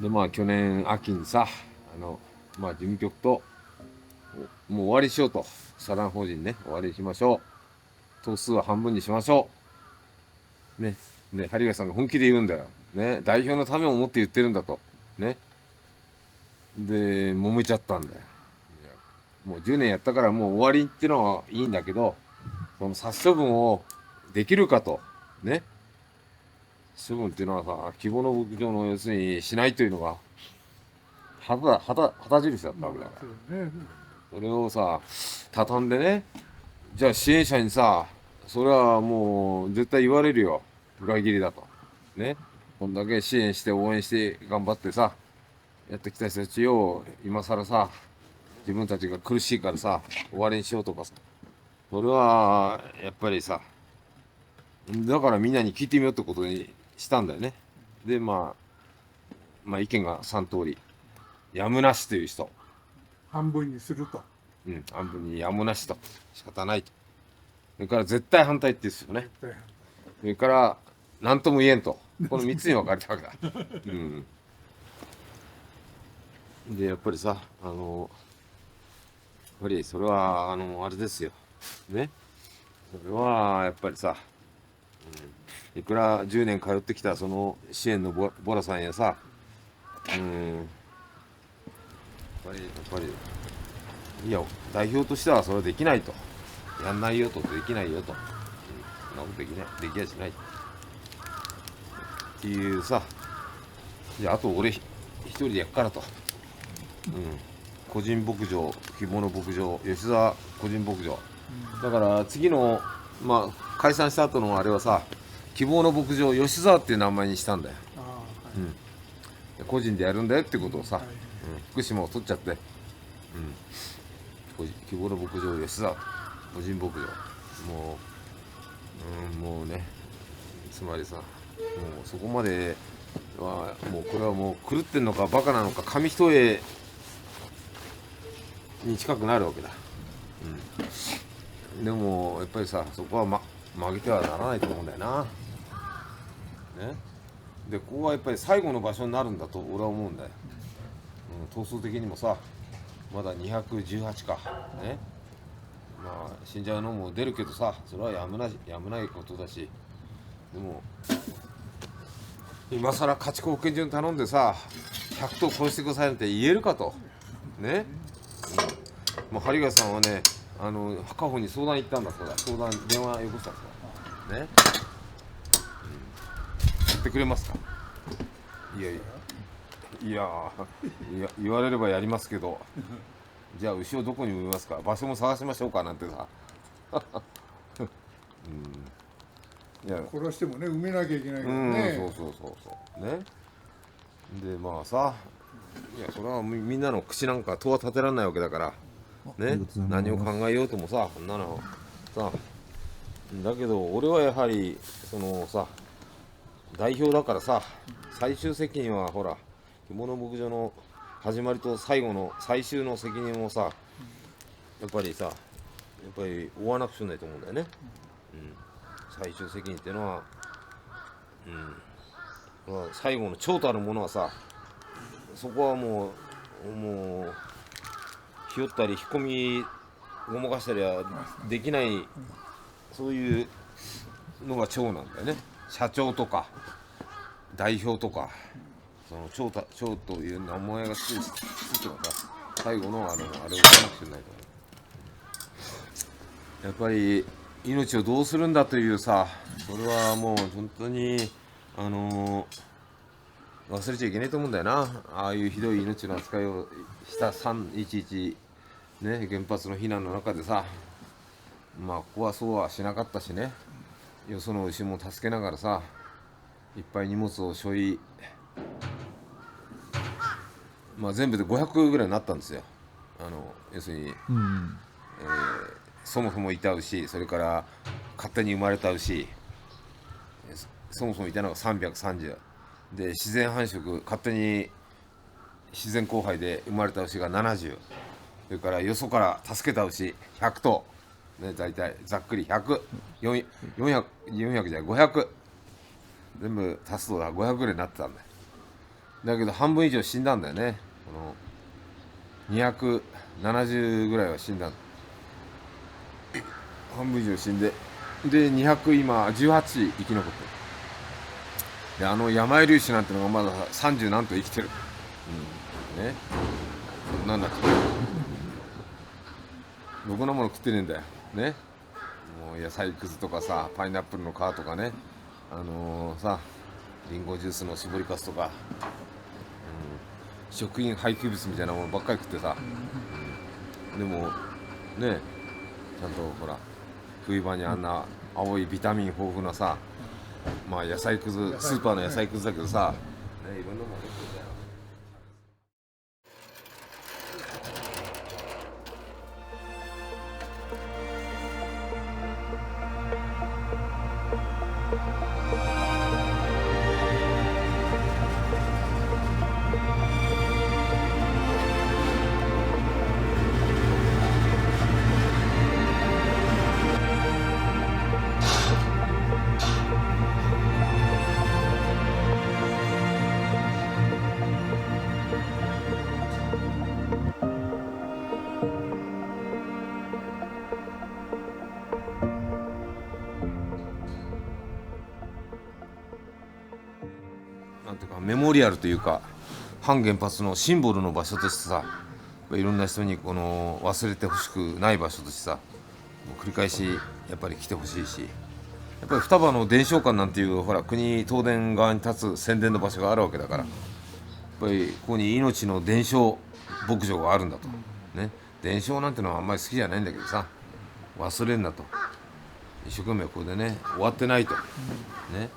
でまあ去年秋にさ事務局ともう終わりしようと、社団法人ね終わりにしましょう、頭数は半分にしましょうね。で針ヶさんが本気で言うんだよね、代表のためを思って言ってるんだとね。で揉めちゃったんだよ。もう10年やったからもう終わりってのはいいんだけど、その殺処分をできるかとね。処分っていうのはさ、希望の牧場の要するにしないというのが旗印だったわけだから、それをさ畳んでね、じゃあ支援者にさ、それはもう絶対言われるよ、裏切りだとね。こんだけ支援して応援して頑張ってさやってきた人たちを今更さ、自分たちが苦しいからさ終わりにしようとかさ、それはやっぱりさ、だからみんなに聞いてみようってことにしたんだよね。で意見が3通り。やむなしという人、半分にすると。半分にやむなしと、仕方ないと。それから絶対反対って言うんですよね。それから何とも言えんと、この3つに分かれたわけだ。でやっぱりさ、やっぱりそれはあれですよね。それはやっぱりさ、いくら10年通ってきたその支援のボラさんやさ、やっぱりいや代表としてはそれはできないと、やんないよと、できないよと、そんなことできない、できやしないっていうさ、じゃああと俺一人でやっからと、個人牧場、希望の牧場、吉沢個人牧場、だから次の解散した後のあれはさ、希望の牧場吉沢っていう名前にしたんだよ。個人でやるんだよってことをさ、福島を取っちゃって、希望の牧場吉沢個人牧場、もうね、つまりさ、もうそこまではもうこれはもう狂ってんのかバカなのか紙一重に近くなるわけだ。でもやっぱりさ、そこは、曲げてはならないと思うんだよな。ね。でここはやっぱり最後の場所になるんだと俺は思うんだよ。頭数的にもさ、まだ218かね。死んじゃうのも出るけどさ、それはやむないことだし、でも今更家畜保健所に頼んでさ100頭殺してくださいなんて言えるかとね。もう針ヶさんはね、家保に相談行ったんだそうだ。相談電話よこしたんですよね。やってくれますか。いや言われればやりますけど、じゃあ牛をどこに埋めますか、場所も探しましょうかなんてさいや殺してもね埋めなきゃいけないからね。そうね。でさ、いやそれはみんなの口なんか戸は立てられないわけだからね。何を考えようともさ、こんなのさ、だけど俺はやはりそのさ、代表だからさ、最終責任はほら希望の牧場の始まりと最後の最終の責任をさ、やっぱり負わなくちゃないと思うんだよね。最終責任っていうのは、最後の長たるものはさ、そこはもうひよったり引っ込みごまかしたりはできない、そういうのが長なんだよね。社長とか代表とか、その長という名前がついてはさ、最後のあれを言わなくちゃいけないと思う。やっぱり命をどうするんだというさ、それはもう本当に忘れちゃいけないと思うんだよな。ああいうひどい命の扱いをした311ね、原発の避難の中でさ、ここはそうはしなかったしね、よその牛も助けながらさ、いっぱい荷物を背負い、全部で500ぐらいになったんですよ。要するに、そもそもいた牛、それから勝手に生まれた牛、そもそもいたのが330で、自然繁殖、勝手に自然交配で生まれた牛が70、それからよそから助けた牛100頭、ね、大体ざっくり100、400じゃない500、全部足すと500ぐらいになってたんだよ。だけど半分以上死んだんだよね。この270ぐらいは死んだ。半分以上死んで、で200今18生き残ってる。で山井粒子なんてのがまだ30何と生きてる。ね、なんだっけ、ろくなもの食ってねえんだよね。もう野菜くずとかさ、パイナップルの皮とかね、さ、リンゴジュースの搾りかすとか、食品廃棄物みたいなものばっかり食ってさ、でもね、ちゃんとほら冬場にあんな青いビタミン豊富なさ、まあ野菜くず、スーパーの野菜くずだけどさ、ね、いろんなもの食ってんだよ。なんていうかメモリアルというか反原発のシンボルの場所としてさ、いろんな人にこの忘れてほしくない場所としてさ、繰り返しやっぱり来てほしいし、やっぱり双葉の伝承館なんていうほら国東電側に立つ宣伝の場所があるわけだから、やっぱりここに命の伝承牧場があるんだとね。伝承なんてのはあんまり好きじゃないんだけどさ、忘れんなと、一生懸命ここでね終わってないとね。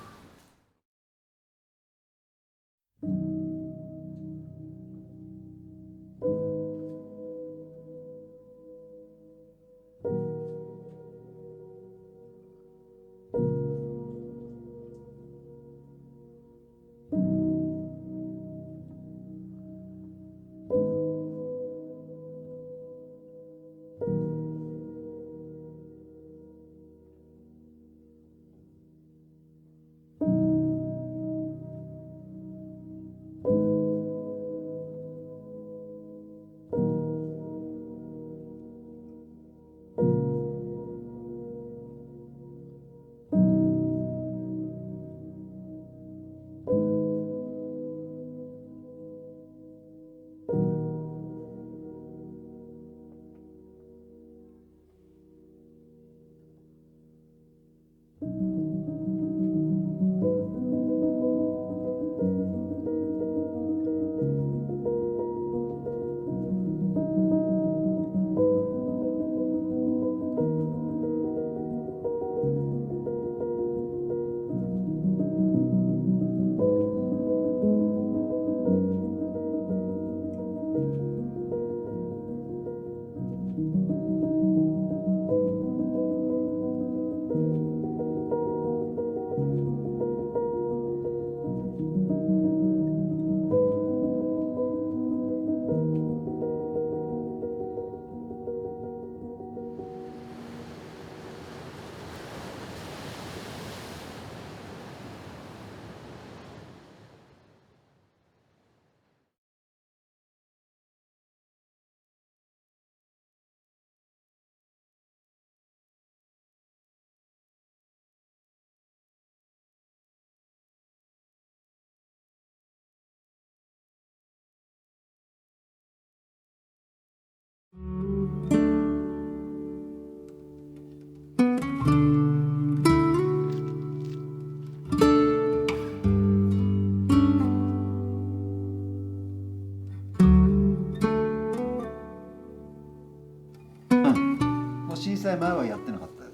もう震災前はやってなかったです。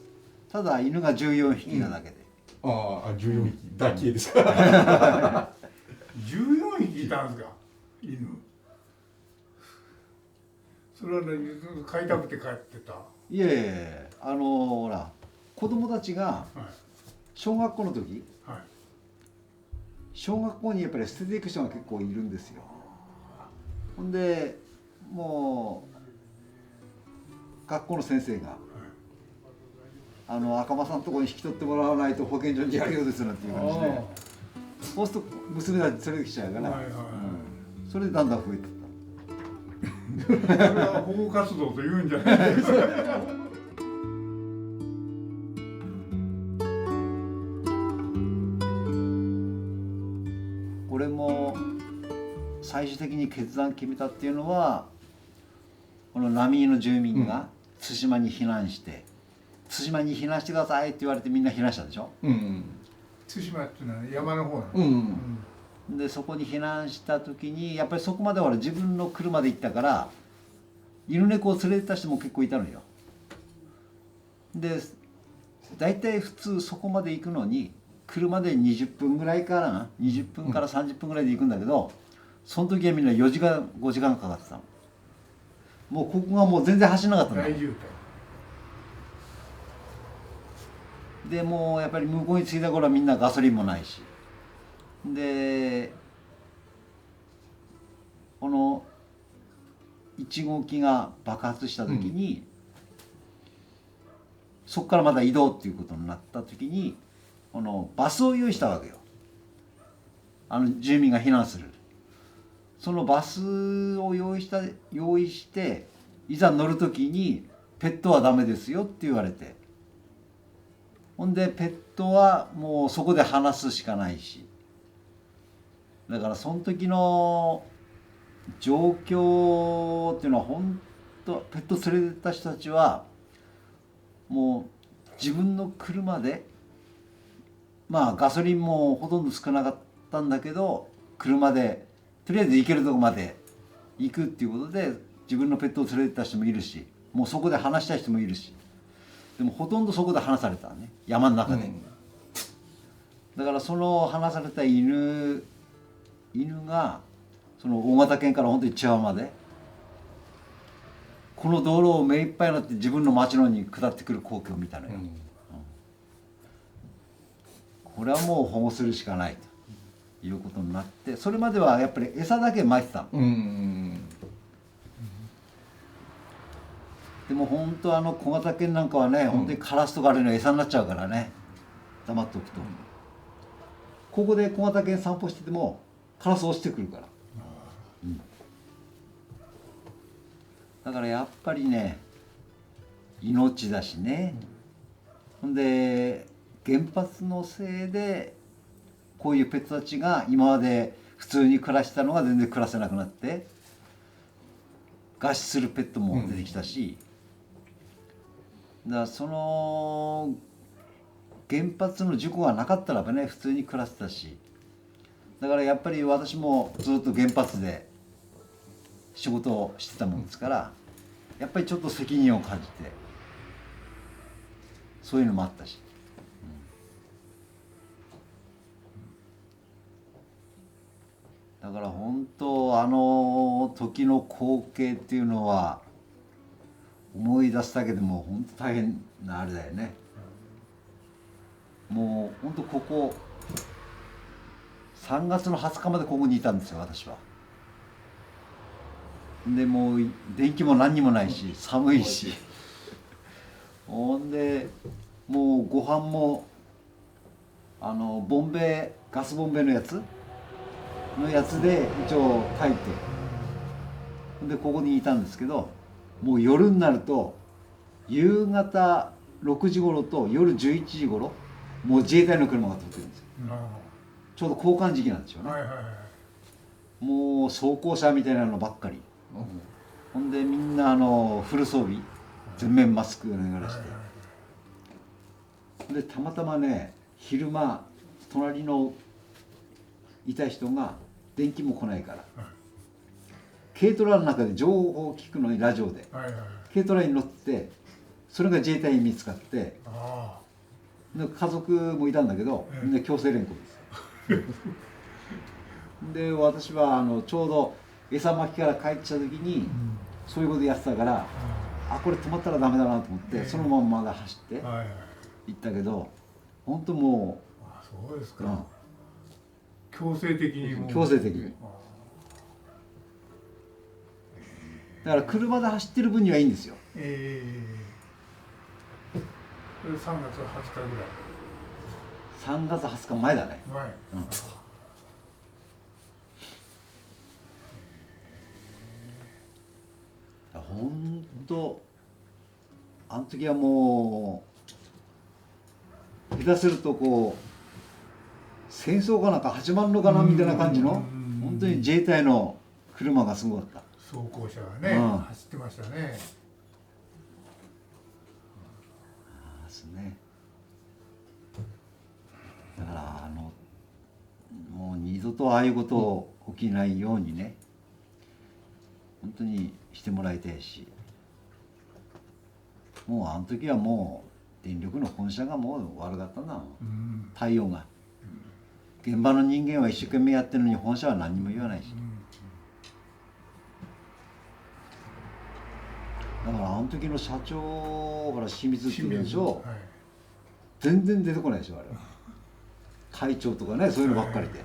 ただ犬が14匹なだけで、ああ、14匹だけですか。14匹いたんですか、犬。それはね、飼いたくて帰ってた。いえいえ、ほら子供たちがはい。小学校の時、はい。小学校にやっぱり捨てていく人が結構いるんですよ。ほんでもう学校の先生が赤間さんのところに引き取ってもらわないと保健所にやるようですなんていう感じで、そうすると娘が連れてきちゃうから、はいはいはいうん、それでだんだん増えてった。それは保護活動と言うんじゃないですか。これも最終的に決断決めたっていうのは、この浪江の住民が対馬に避難して、対馬に避難してくださいって言われてみんな避難したでしょ。対馬っていうのは山の方なの。でそこに避難した時にやっぱりそこまでほら自分の車で行ったから犬猫を連れてた人も結構いたのよ。で大体普通そこまで行くのに車で20分ぐらいからな20分から30分ぐらいで行くんだけど、その時はみんな4時間5時間かかってたの。もうここがもう全然走らなかったんだ。大渋でもうやっぱり向こうに着いた頃はみんなガソリンもないし、でこの1号機が爆発した時に、そこからまた移動っていうことになった時にこのバスを用意したわけよ。住民が避難するそのバスを用意していざ乗る時にペットはダメですよって言われて、ほんでペットはもうそこで離すしかないし、だからその時の状況っていうのは本当ペット連れてった人たちはもう自分の車でまあガソリンもほとんど少なかったんだけど車でとりあえず行けるとこまで行くっていうことで自分のペットを連れてった人もいるし、もうそこで話したい人もいるし、でもほとんどそこで話されたね、山の中で。だからその話された犬がその大型犬から本当にチワワまでこの道路を目いっぱいになって自分の町の方に下ってくる光景を見たのよ。これはもう保護するしかないということになって、それまではやっぱり餌だけ撒いてたの。でも本当小型犬なんかはね、本当にカラスとかあれの餌になっちゃうからね、黙っておくと、ここで小型犬散歩しててもカラス落ちてくるから、だからやっぱりね命だしね、ほんで原発のせいでこういうペットたちが今まで普通に暮らしたのが全然暮らせなくなって餓死するペットも出てきたし、だからその原発の事故がなかったらばね普通に暮らせたし、だからやっぱり私もずっと原発で仕事をしてたもんですから、やっぱりちょっと責任を感じてそういうのもあったし、だから本当時の光景っていうのは思い出すだけでも本当大変なあれだよね。もう本当ここ3月の20日までここにいたんですよ私は。でもう電気も何にもないし寒いしほんでもうご飯もボンベガスボンベのやつで一応炊いて、でここにいたんですけど、もう夜になると夕方6時頃と夜11時頃もう自衛隊の車が通ってるんですよ。ちょうど交換時期なんですよね。もう装甲車みたいなのばっかり、ほんでみんなフル装備全面マスクを脱がらして、でたまたまね昼間隣のいた人が電気も来ないから、軽トラの中で情報を聞くのにラジオで、軽トラに乗ってそれが自衛隊に見つかって、で家族もいたんだけどみんな強制連行ですで私はちょうど餌巻きから帰ってきた時にそういうことやってたから、あこれ止まったらダメだなと思ってそのまんまが走って行ったけど、本当もうそうですか、強制的にもう強制的に。だから車で走ってる分にはいいんですよ。それ3月20日ぐらい。3月20日前だね。前。当あの時はもう下手するとこう戦争かなんか始まるのかなみたいな感じの本当に自衛隊の車がすごかった。装甲車がね、うん走ってましたね。ですね。だからもう二度とああいうこと起きないようにね、本当にしてもらいたいし、もうあの時はもう電力の本社がもう悪かったな、対応が。現場の人間は一生懸命やってるのに本社は何にも言わないし。だからあの時の社長から清水っていうでしょ、はい、全然出てこないでしょあれは。会長とかね、そういうのばっかりで。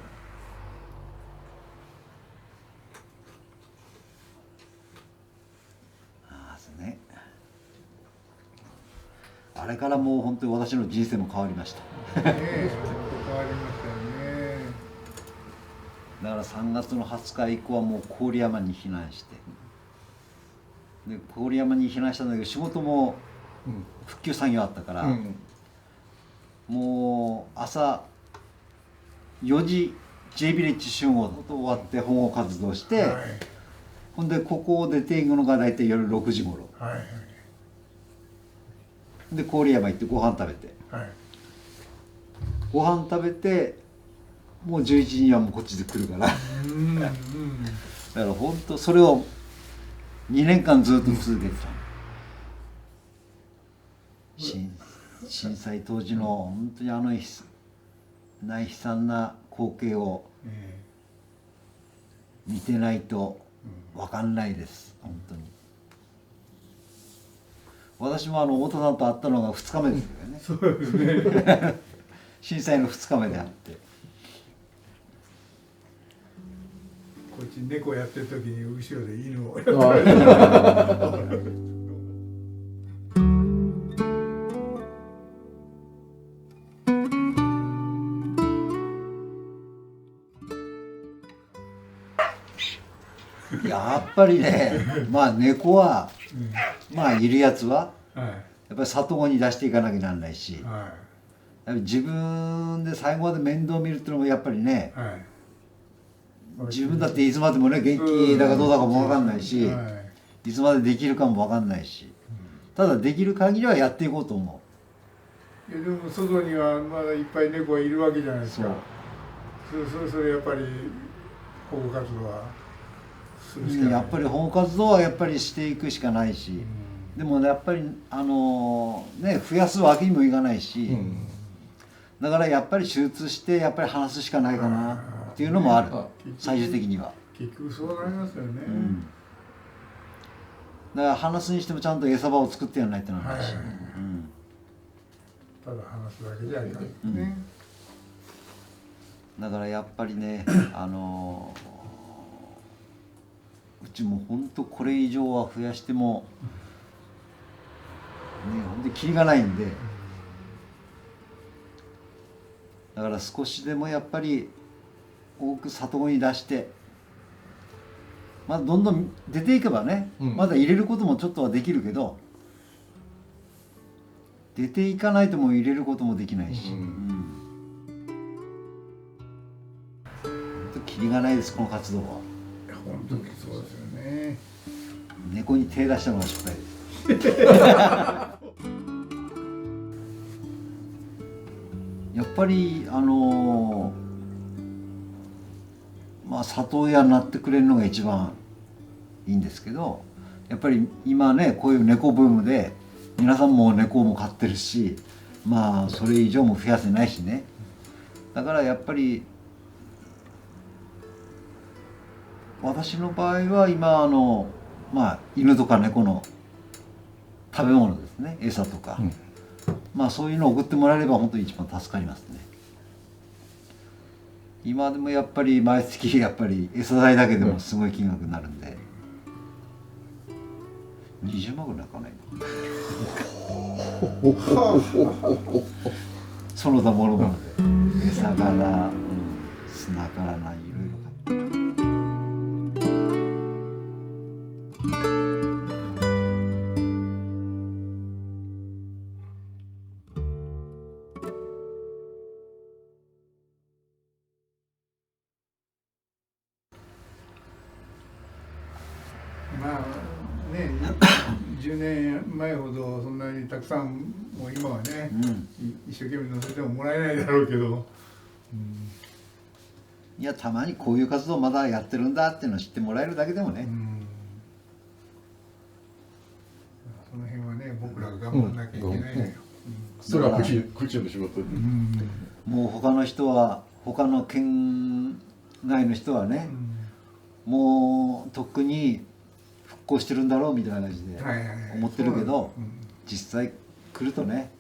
ああそうね。あれからもう本当に私の人生も変わりました。ねえ、ちょっと変わりましたよね。だから3月の20日以降はもう郡山に避難して、で郡山に避難したんだけど仕事も復旧作業あったから、もう朝4時 J ビレッジ集合と終わって保護活動して、はい、ほんでここを出ていくのが大体夜6時頃はいはいで郡山行ってご飯食べて、はい、ご飯食べてもう11時にはもうこっちで来るからだから本当それを2年間ずっと続けてた、震災当時の本当に悲惨な光景を見てないと分かんないです本当に。私も太田さんと会ったのが2日目ですけどね。そうですね。震災の2日目であって、こっち猫やってる時に後ろで犬をやってる。やっぱりね、まあ猫は、まあいるやつははい、やっぱり里子に出していかなきゃならないし、はやっぱり自分で最後まで面倒見るっていうのもやっぱりね、い、はい。自分だっていつまでもね元気だかどうだかも分かんないし、はい、いつまでできるかも分かんないし、ただできる限りはやっていこうと思でも外にはまだいっぱい猫がいるわけじゃないですか。それやっぱり保護活動はするしかう。ない。やっぱり保護活動はやっぱりしていくしかないし、でもやっぱりね増やすわけにもいかないし、だからやっぱり手術してやっぱり話すしかないかなっていうのもある、最終的には。結局そうなりますよね。だから話すにしてもちゃんと餌場を作ってやらないとなんだし、ただ話すだけじゃいかんね。だからやっぱりねうちも本当これ以上は増やしてもね本当にキリがないんで、だから少しでもやっぱり多く里子に出して、まだどんどん出ていけばね、まだ入れることもちょっとはできるけど、出ていかないともう入れることもできないし、本当キリがないですこの活動は。本当にそうですよね。猫に手出したのが失敗です。やっぱりまあ里親になってくれるのが一番いいんですけど、やっぱり今ねこういう猫ブームで皆さんも猫も飼ってるし、まあそれ以上も増やせないしね、だからやっぱり私の場合は今まあ犬とか猫の食べ物ですね、餌とか、まあそういうのを送ってもらえれば本当に一番助かりますね。今でもやっぱり毎月やっぱり餌代だけでもすごい金額になるんで、20万ぐらいかな今。その他もろもろで餌から砂からないろいろ買って。ね10年前ほどそんなにたくさんもう今はね、一生懸命乗せてももらえないだろうけど、いやたまにこういう活動まだやってるんだっていうのを知ってもらえるだけでもね、その辺はね僕らが頑張らなきゃいけないのよ。それは区長の仕事で、もう他の人は他の県外の人はね、もうとっくに復興してるんだろうみたいな感じで思ってるけど、実際来るとね、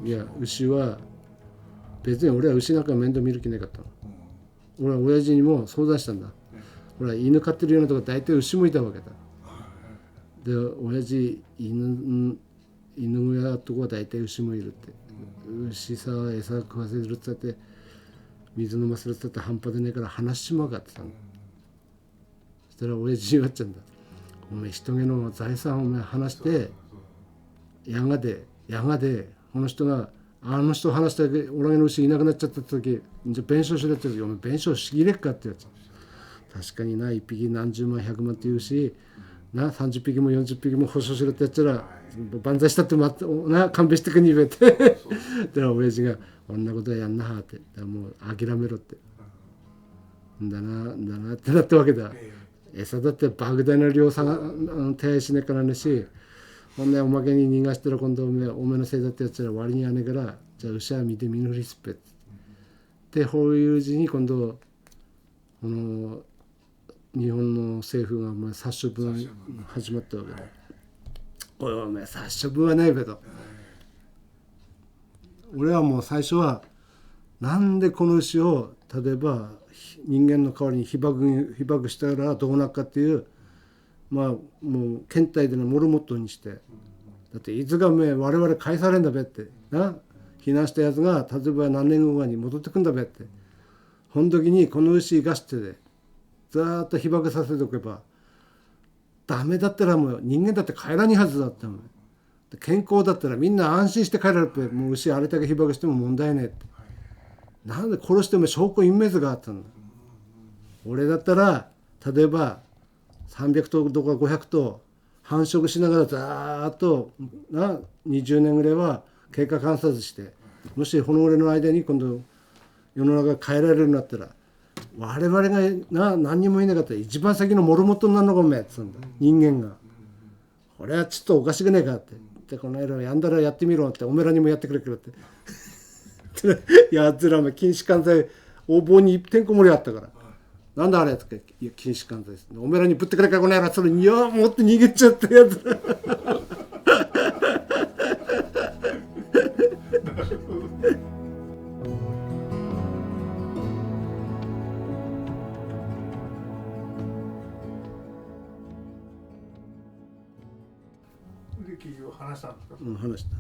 いや牛は別に俺は牛なんか面倒見る気なかったの。俺は親父にも相談したんだ。俺は犬飼ってるようなとこ大体牛もいたわけだ。で親父犬小屋とこは大体牛もいるって。牛さ餌食わせるって言って水飲ませるって言って半端でねえから話しちまうかって言ったの。そしたら親父に言わっちゃうんだ。お前人気の財産をお前話してやがてこの人があの人話したけ俺の牛いなくなっちゃった時じゃ弁償しろって言うと弁償しきれっかってやつ。確かにな1匹何十万100万って言うしな30匹も40匹も保証しろってやったら万歳したってな勘弁してくに言えてだから親父がこんなことはやんなはってだからもう諦めろってだなってなったわけだ。餌だって莫大な量手配しねえからねしほんでおまけに逃がしたら今度おめのせいだってやつら割にはねえからじゃあ牛は見て見ぬりすっぺって法有時に今度この日本の政府が殺処分始まったわけだ。おいお前殺処分はないべと。俺はもう最初はなんでこの牛を例えば人間の代わりに被爆したらどうなるかっていうまあもう検体でのモルモットにしてだっていつが我々返されんだべってな避難したやつが例えば何年後かに戻ってくんだべってほん時にこの牛生かしてでずーっと被爆させておけばダメだったらもう人間だって帰らにはずだったもん。健康だったらみんな安心して帰られるってもう牛あれだけ被爆しても問題ねえってなんで殺しても証拠隠滅があったんだ。俺だったら例えば300頭とか500頭繁殖しながらざーっとな20年ぐらいは経過観察してもしこのぐらいの間に今度世の中が変えられるようになったら我々が何にもいなかったら一番先のモルモットになるのかおめえっつうんだ人間がこれはちょっとおかしくねえかってでこの間やんだらやってみろっておめらにもやってくれってやつらも禁止管剤お盆にてんこ盛りあったからなんだあれとかいや禁止管剤ですおめらにぶってくれからこの野郎それいや持って逃げちゃったやつらで結局話したんですか、話した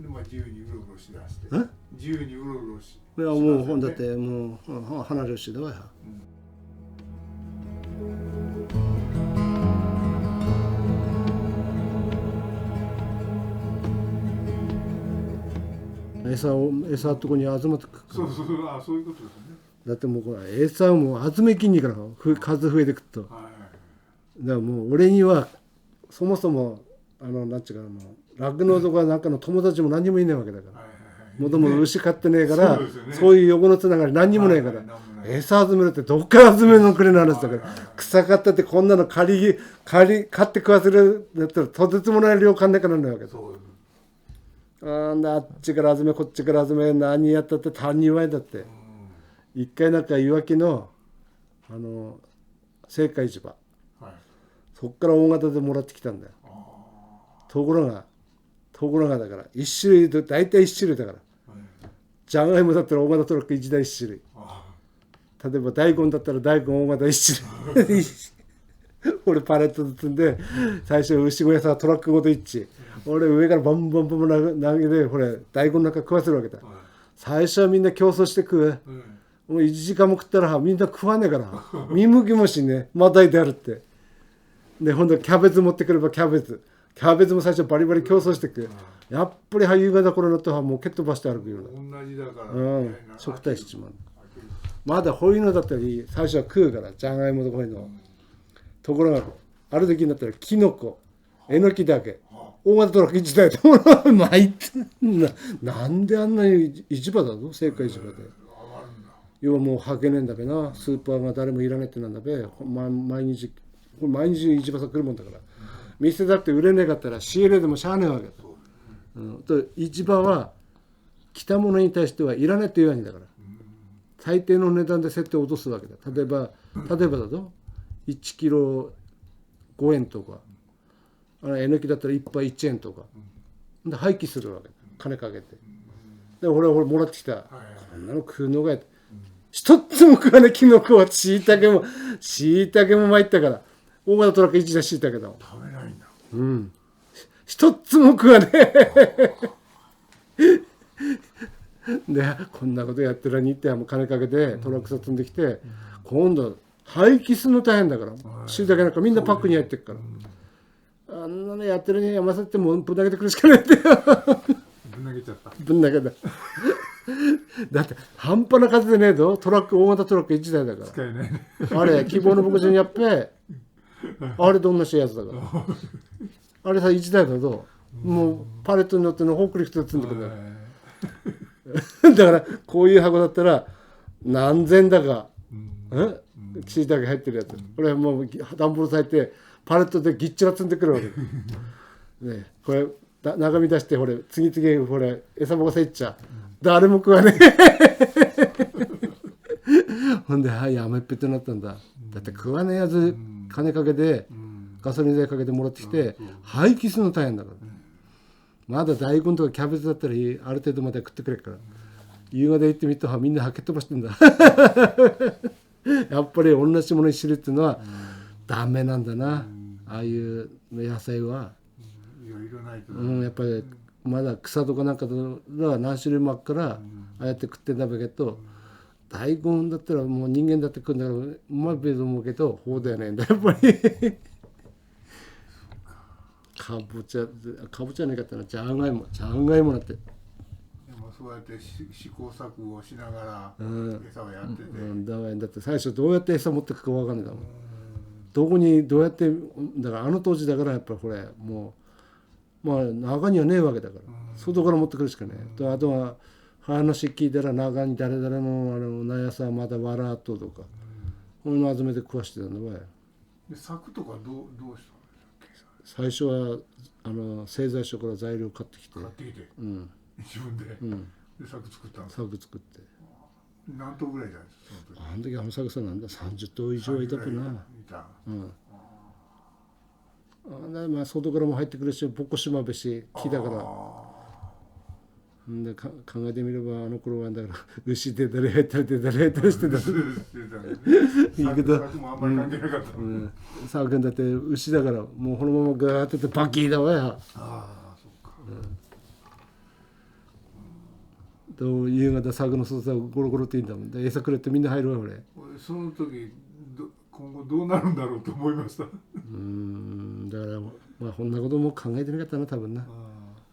でまあ自由にうろうろしだしてえ自由にうろうろしいやもうほんだってもう離れるしだわや餌とこに集まってくそうそういうことですね。だってもうこれ餌をもう集めきんにから数増えてくっとだかはいらもう俺にはそもそもなんちゅうか酪農とかなんかの友達も何にもいないわけだからはいもともと牛飼ってねえからそうですよねそういう横のつながり何にもねえからはいなんもない餌集めるってどっから集めるのくれの話だから草刈ったってこんなの買って食わせるだったらとてつもない量買んなきゃなんないわけだそうあっちから集めこっちから集め何やったって単に前だって一回なんかいわきの青果市場はいそっから大型でもらってきたんだよところがだから一種類と大体一種類だからじゃがいもだったら大型トラック1台1種類例えば大根だったら大根大型1種類俺パレットで積んで最初牛小屋さトラックごと一致俺上からバンバンバン投げてこれ大根なんか食わせるわけだ最初はみんな競争して食うもう1時間も食ったらみんな食わねえから見向きもしねまたいてあるってでほんとキャベツ持ってくればキャベツも最初バリバリ競争して食うやっぱり夕方頃になったらもう蹴っ飛ばして歩くような同じだから食体しちまうまだこういうのだったり最初は食うからじゃがいもとこういうのところがある時になったらキノコえのきだけ大型トラック1台と巻いてなんであんなに市場だぞ青果市場で要はもうはけねえんだべなスーパーが誰もいらねえってなんだべ毎日市場さ来るもんだから店だって売れねえかったら仕入れでもしゃあねえわけだ、と市場は来たものに対してはいらねえって言わないんだから最低の値段で設定を落とすわけだ例えばだと1キロ5円とかえのきだったら1杯1円とかで廃棄するわけだ金かけてで俺もらってきたこんなの食うのが一つも食わねえキノコはしいたけも参ったから大型トラック1台しいたけど食べないんだ一つも食わねえでこんなことやってるにって金かけてトラック積んできて今度廃棄するの大変だからしいたけなんかみんなパックに入ってるからあんなのやってるに山さってもうぶん投げてくるしかないんだよぶん投げちゃったぶん投げただって半端な数でねえぞトラック大型トラック1台だか使えないねらあれ希望の牧場にやっぺあれどんなしいやつだからあれさ1台だぞもうパレットに乗ってのフォークリフトで積んでくるんだよだからこういう箱だったら何千だかしいたけ入ってるやつこれもう段ボールされてパレットでぎっちら積んでくるわけねこれ中身出して次々餌ぼこせいっちゃ誰も食わねえほんでやめっぺってなったんだだって食わねえやつ金かけてガソリン代かけてもらってきて廃棄するの大変だからまだ大根とかキャベツだったらある程度まで食ってくれるから夕方行ってみるとみんなはけ飛ばしてんだやっぱり同じものに知るっていうのはダメなんだなああいう野菜はいろいろないとやっぱりまだ草とかなんかは何種類もあるからああやって食ってんだけど大根だったらもう人間だって食うんだからうまいべと思うけどほうだよねやっぱりかぼちゃねえかったなじゃがいもなってでもそうやって試行錯誤しながら餌をやっててだって最初どうやって餌持ってくか分かんないんだもんどこにどうやってだから当時だからやっぱりこれもうまあ中にはねえわけだから外から持ってくるしかねえあとは話聞いたら中に誰々の苗屋さんまだわらっとかこういうの集めて食わしてたんだわよで柵とかどうしたんですか最初は製材所から材料買ってきて、買ってきてうん自分で、うん、で柵作ったんです。柵作って、何頭ぐらいじゃないですかその時。あの時あの作さんなんだ30頭以上はいたとな。いた。うんでまあ外からも入ってくるしぼっこしまべし木だからんで考えてみればあの頃はだから牛で誰入ったりで誰入ったりしてたいいけど柵もあんまり関係なかった。サー君だって牛だからもうこのままガーッてってバキーだわやああ、そっか。と夕方サー君の外さゴロゴロっていいんだもんで餌くれってみんな入るわ俺。俺その時今後どうなるんだろうと思いました。だからまあこんなことも考えてなかったな多分な、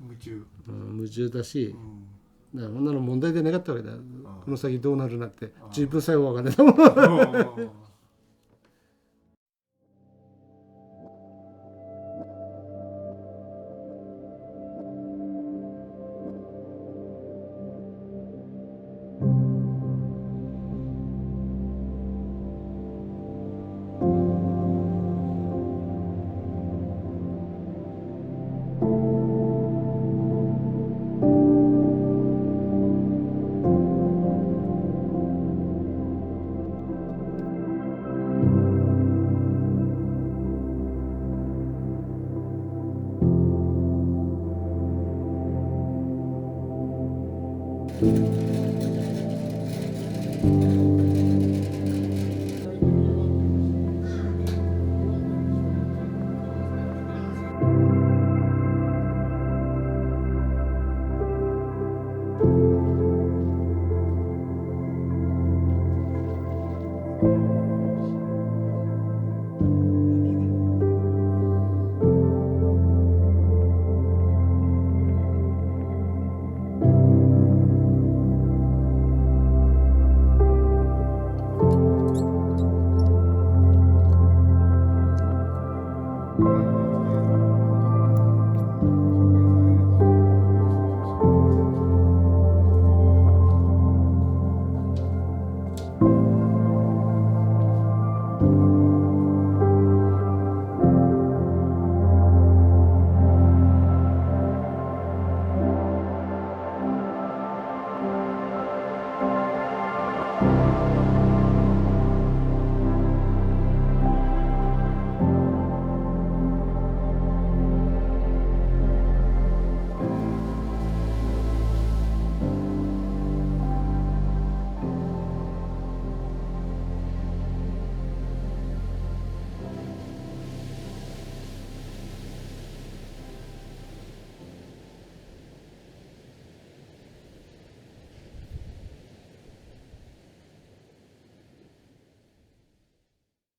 夢中。夢中だし、だからこんなの問題でなかったわけだ、この先どうなるなって自分さえ分かんないたもん